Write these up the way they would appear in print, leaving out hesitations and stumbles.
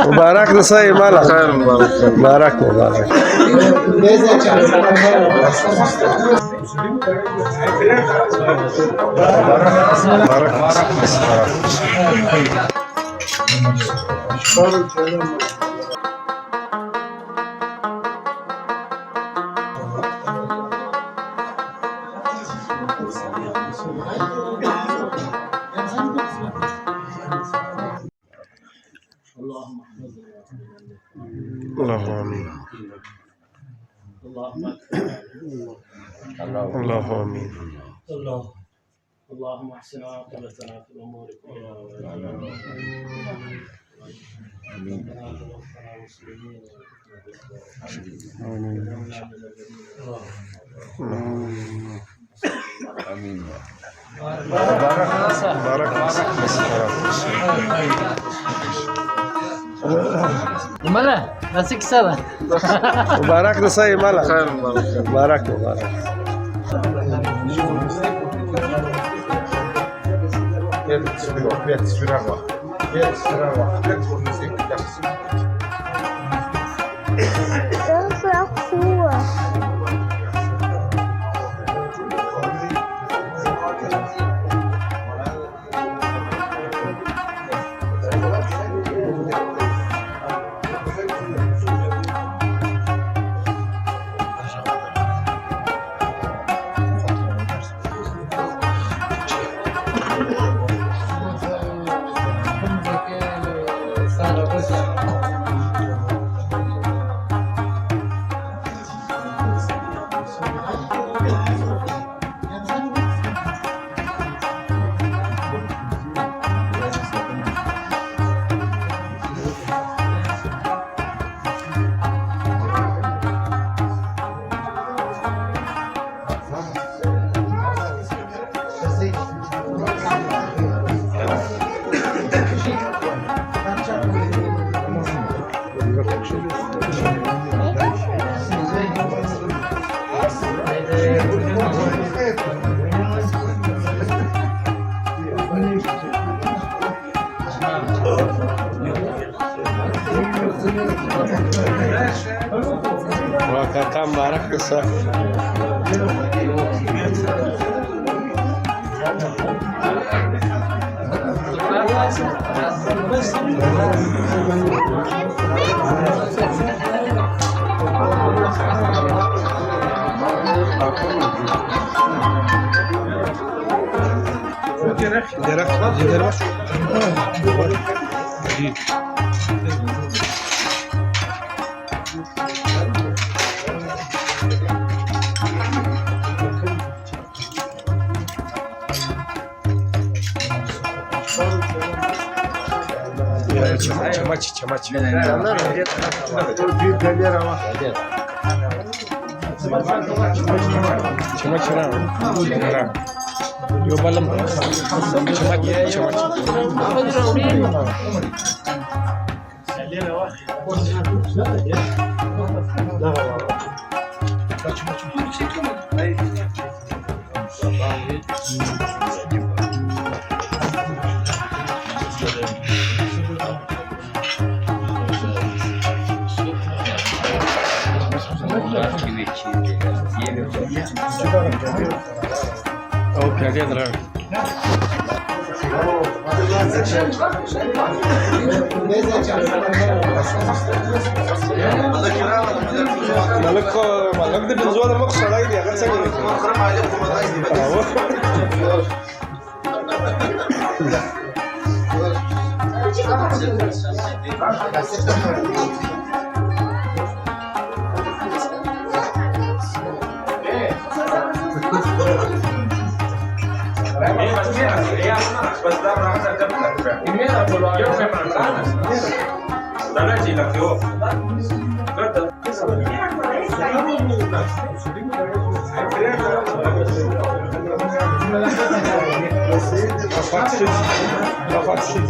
مبارك نصي مالا خير مبارك. مبارك مبارك. اللهم امين. اللهم امين. اللهم احسن عاقبتنا في الامور كلها امين. امين. مبارك مالا ناسك سنة مبارك نصي مالا خير مبارك. مبارك مبارك. Das ist auch Schuhe. وكاكا مبارك نصي. Çamaç, çamaç. Çamaç var. Yobalım. Çamaç, çamaç. اوكي قادر مالك دي بنزوان المقصة لا يدي أغير سجل مقرم عليكم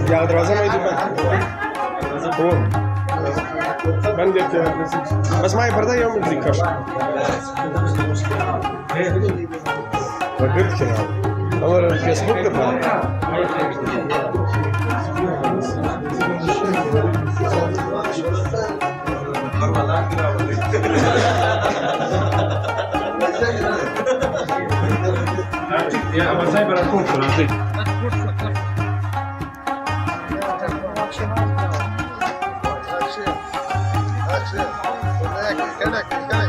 Ya drază mai departe. Bun. Ben de bas mai पर्दा eu mă zic așa. Mă cred că am în Facebook de يا ابو سايبر الكونسول اعطيك That's it. That's it. Connect, connect, connect.